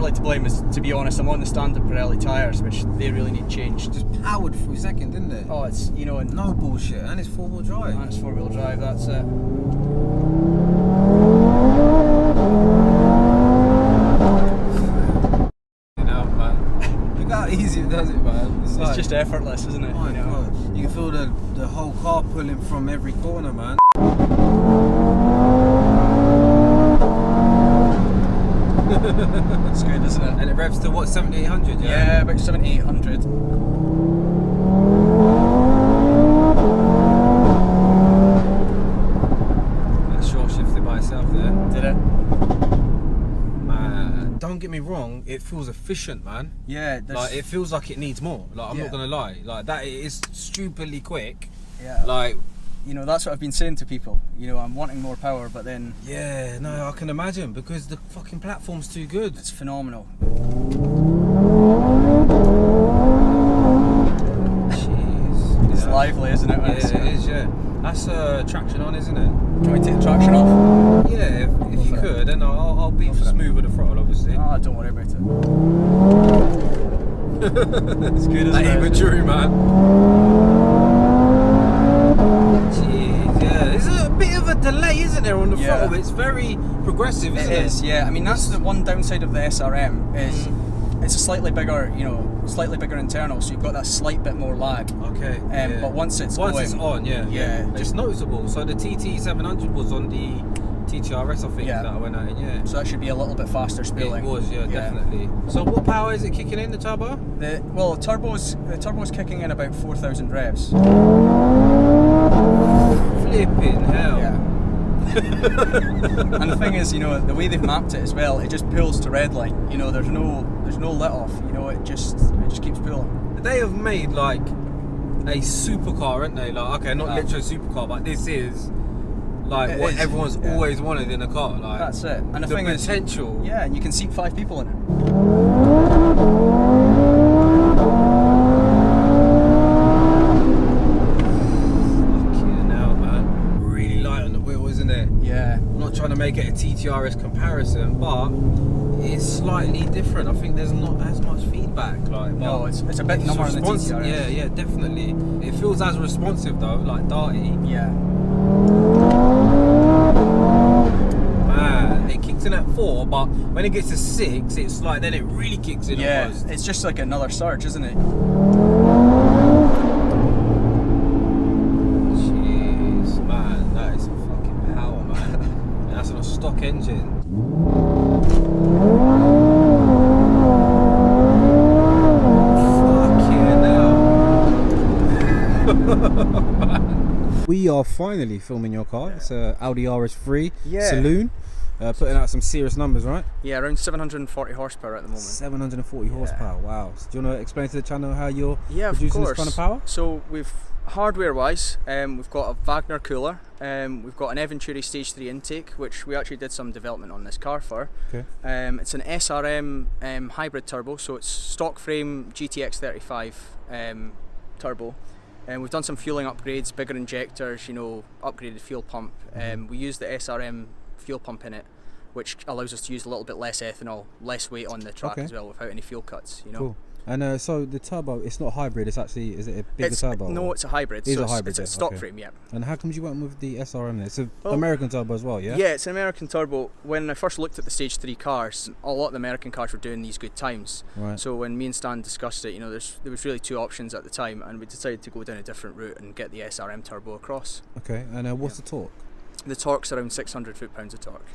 partly to blame is, to be honest, I'm on the standard Pirelli tyres, which they really need changed. Just powered through second, didn't it? Oh, it's, you know, and no bullshit, and it's four-wheel drive. And it's four-wheel drive, that's it. You know, man. Look how easy it does it, man. It's like, just effortless, isn't it? Oh, you know? God. You can feel the whole car pulling from every corner, man. It's good, isn't it? And it revs to what, 7,800? Yeah, about 7,800. That short shifted by itself there. Did it? Man, don't get me wrong, it feels efficient, man. Yeah, like it feels like it needs more. Like I'm not gonna lie, like that it is stupidly quick. Yeah. Like, you know, that's what I've been saying to people. You know, I'm wanting more power, but then... Yeah, no, I can imagine, because the fucking platform's too good. It's phenomenal. Jeez. It's lively, isn't it? Yeah, it is, yeah. That's traction on, isn't it? Do you want me to take the traction off? Yeah, if you could, then I'll be smooth with the throttle, obviously. Oh, don't worry about it. It's good, isn't it? That imagery, man. Jeez, yeah. There's a bit of a delay, isn't there, on the throttle? It's very progressive, isn't it? It is, yeah. I mean, that's the one downside of the SRM, is it's a slightly bigger, you know, slightly bigger internal, so you've got that slight bit more lag. Okay. But once it's on, it's noticeable. So the TT700 was on the TTRS, I think, that I went at it, yeah. So that should be a little bit faster spooling. It was, definitely. So what power is it kicking in, the turbo? The turbo's kicking in about 4,000 revs. Flipping hell. Yeah. And the thing is, you know, the way they've mapped it as well, it just pulls to red line. You know, there's no let off. You know, it just keeps pulling. They have made like a supercar, aren't they? Like, okay, not literally a supercar, but this is like what everyone's always wanted in a car. Like, that's it. And the thing potential. Is, and you can seat 5 people in it. Trying to make it a TTRS comparison, but it's slightly different. I think there's not as much feedback. Like, no, it's a bit number on the TTRS. Yeah, definitely. It feels as responsive though, like darty. Yeah. Man, it kicks in at 4, but when it gets to 6, it's like then it really kicks in. Yeah, almost. it's just like another surge, isn't it? Jeez, man, that is some fucking power, man. That's on a stock engine. Fucking hell. We are finally filming your car. It's a Audi Rs3 saloon. Putting out some serious numbers, right? Yeah, around 740 horsepower at the moment. 740 horsepower, wow. So do you want to explain to the channel how you're producing this kind of power? So we've, hardware-wise, we've got a Wagner cooler, we've got an Eventuri Stage 3 intake, which we actually did some development on this car for. Okay. It's an SRM hybrid turbo, so it's stock frame GTX 35 turbo. We've done some fueling upgrades, bigger injectors, you know, upgraded fuel pump. We use the SRM fuel pump in it, which allows us to use a little bit less ethanol, less weight on the track as well, without any fuel cuts, you know. Cool. And so the turbo, it's not hybrid, it's actually, is it a bigger turbo? No, it's a hybrid. It's a hybrid. It's a stock frame, yeah. And how come you went with the SRM there? It's an American turbo as well, yeah? Yeah, it's an American turbo. When I first looked at the Stage 3 cars, a lot of the American cars were doing these good times. Right. So when me and Stan discussed it, you know, there was really 2 options at the time, and we decided to go down a different route and get the SRM turbo across. Okay, and what's the torque? The torque's around 600 foot-pounds of torque.